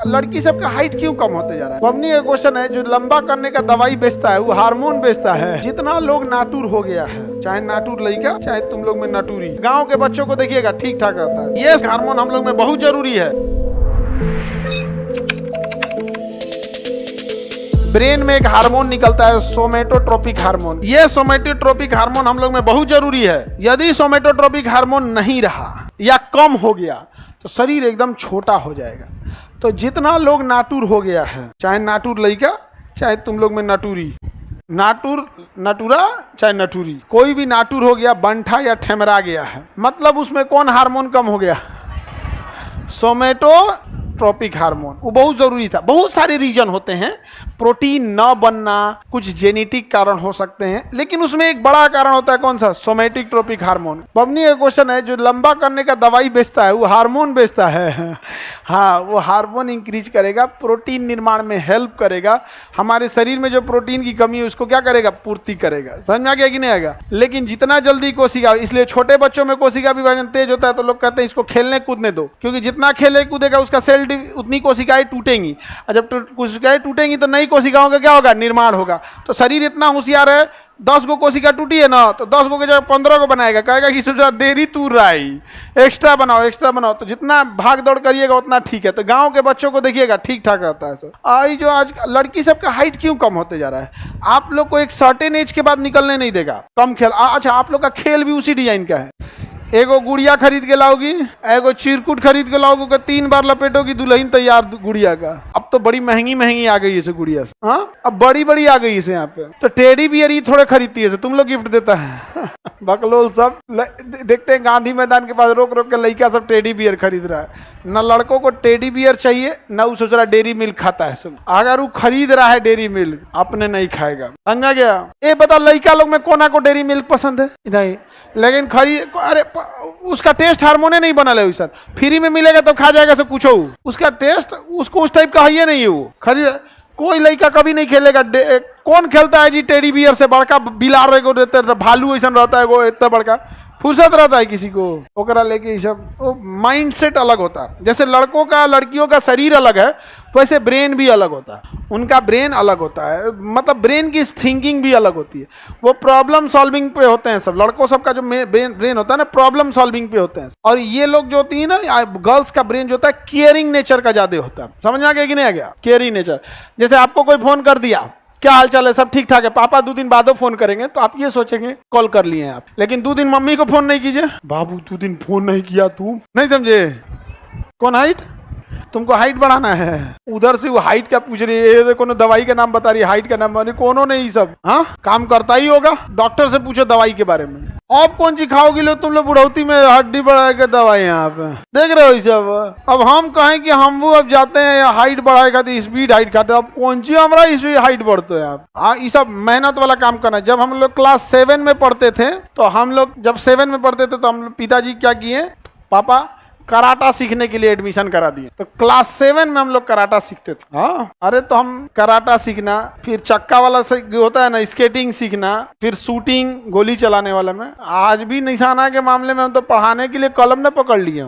लड़की सबका हाइट क्यों कम होते जा रहा है? बबनी का क्वेश्चन है। जो लंबा करने का दवाई बेचता है वो हार्मोन बेचता है। जितना लोग नाटुर हो गया है, चाहे नाटुर लड़का चाहे तुम लोग में नाटुरी, गांव के बच्चों को देखिएगा ठीक ठाक आता है। ये हार्मोन हम लोग में बहुत जरूरी है। ब्रेन में एक हार्मोन निकलता है सोमेटोट्रोपिक हार्मोन। ये सोमेटोट्रोपिक हार्मोन हम लोग में बहुत जरूरी है। यदि सोमेटोट्रोपिक हार्मोन नहीं रहा या कम हो गया तो शरीर एकदम छोटा हो जाएगा। तो जितना लोग नाटुर हो गया है, चाहे नाटुर लड़का चाहे तुम लोग में नाटुरी, नाटुर नटुरा चाहे नटुरी, कोई भी नाटुर हो गया, बंठा या ठेमरा गया है, मतलब उसमें कौन हार्मोन कम हो गया? सोमेटोट्रोपिक हार्मोन। वो बहुत जरूरी था। बहुत सारे रीजन होते हैं, प्रोटीन न बनना, कुछ जेनेटिक कारण हो सकते हैं, लेकिन उसमें एक बड़ा कारण होता है कौन सा? सोमेटोट्रोपिक हार्मोन। बबनी का क्वेश्चन है। जो लंबा करने का दवाई बेचता है वो हार्मोन बेचता है। हाँ, वो हार्मोन इंक्रीज करेगा, प्रोटीन निर्माण में हेल्प करेगा। हमारे शरीर में जो प्रोटीन की कमी है उसको क्या करेगा? पूर्ति करेगा। समझ में आ गया कि नहीं आएगा? लेकिन जितना जल्दी कोशिका, इसलिए छोटे बच्चों में कोशिका विभाजन तेज होता है तो लोग कहते हैं इसको खेलने कूदने दो, क्योंकि जितना खेले कूदेगा उसका सेल उतनी कोशिकाएं टूटेंगी, और जब कोशिकाएं टूटेंगी तो नई कोशिकाओं का क्या होगा? निर्माण होगा। तो शरीर इतना होशियार है, 10 गो कोशिका टूटी है ना, तो 10 गो के जगह 15 को बनाएगा। कहेगा कि सोचा देरी तूर रहा है, एक्स्ट्रा बनाओ एक्स्ट्रा बनाओ। तो जितना भाग दौड़ करिएगा उतना ठीक है। तो गांव के बच्चों को देखिएगा ठीक ठाक आता है सर। आज लड़की सबका हाइट क्यों कम होते जा रहा है? आप लोग को एक सर्टेन एज के बाद निकलने नहीं देगा। कम खेल। अच्छा, आप लोग का खेल भी उसी डिजाइन का है। एगो गुड़िया खरीद के लाओगी, एगो चिरकुट खरीद के लाओगे, को 3 बार लपेटोगी, दुल्हन तैयार गुड़िया का। अब तो बड़ी महंगी महंगी आ गई है गुड़िया से। हाँ, अब बड़ी बड़ी आ गई है यहाँ पे। तो टेडी बियर ही थोड़े खरीदती है, तुम लोग गिफ्ट देता है। बकलोल सब देखते हैं गांधी मैदान के पास रोक रोक के लड़का सब टेडी बियर खरीद रहा है। न लड़कों को टेडी बियर चाहिए, न वो सोच रहा डेरी मिल्क खाता है सब। अगर वो खरीद रहा है डेरी मिल्क, अपने नहीं खाएगा। समझा गया? ये बता, लड़का लोग में कोना को डेरी मिल्क पसंद है? नहीं, लेकिन खरीद, अरे उसका टेस्ट हार्मोने नहीं बना ले सर। फ्री में मिलेगा तो खा जाएगा सब कुछ। उसका टेस्ट उसको उस टाइप का है नहीं। वो खरीद, कोई लड़का कभी नहीं खेलेगा। कौन खेलता है जी टेडी बियर से? बड़का बिलार को देते, भालू ऐसा रहता है वो, इतना बड़का फुर्सत रहता है किसी को ओकरा लेके। सब माइंड सेट अलग होता है। जैसे लड़कों का लड़कियों का शरीर अलग है, वैसे ब्रेन भी अलग होता है। उनका ब्रेन अलग होता है, मतलब ब्रेन की थिंकिंग भी अलग होती है। वो प्रॉब्लम सॉल्विंग पे होते हैं सब। लड़कों सबका जो ब्रेन होता है ना, प्रॉब्लम सॉल्विंग पे होते हैं। और ये लोग जो होती है ना, गर्ल्स का ब्रेन जो होता है केयरिंग नेचर का ज्यादा होता है। समझ में आ गया कि नहीं आ गया? Caring nature. जैसे आपको कोई फोन कर दिया, क्या हाल चाल है, सब ठीक ठाक है, पापा 2 दिन बाद फोन करेंगे, तो आप ये सोचेंगे कॉल कर लिए हैं आप। लेकिन 2 दिन मम्मी को फोन नहीं कीजिए, बाबू 2 दिन फोन नहीं किया, तू नहीं समझे? कौन हाइट? तुमको हाइट बढ़ाना है। उधर से वो हाइट का पूछ रही है, देखो ना दवाई का नाम बता रही है, हाइट का नाम बता। कोनो नहीं, सब हाँ काम करता ही होगा। डॉक्टर से पूछो दवाई के बारे में। अब कौन सी खाओगी लो तुम लोग? बुढ़ौती में हड्डी बढ़ा के दवाई यहाँ पे देख रहे हो सब। अब हम कहें कि हम वो अब जाते हैं हाइट बढ़ाएगा तो स्पीड हाइट खाते, अब कौन सी हमारा स्पीड हाइट बढ़ते है आप? हाँ, ये सब मेहनत वाला काम करना। जब हम लोग क्लास 7 में पढ़ते थे, तो हम लोग जब 7 में पढ़ते थे तो हम पिताजी क्या किए, पापा कराटा सीखने के लिए एडमिशन करा दिए। तो क्लास 7 में हम लोग कराटा सीखते थे। हाँ, अरे तो हम कराटा सीखना, फिर चक्का वाला होता है ना, स्केटिंग सीखना, फिर शूटिंग गोली चलाने वाला में। आज भी निशाना के मामले में हम तो पढ़ाने के लिए कलम न पकड़ लिए।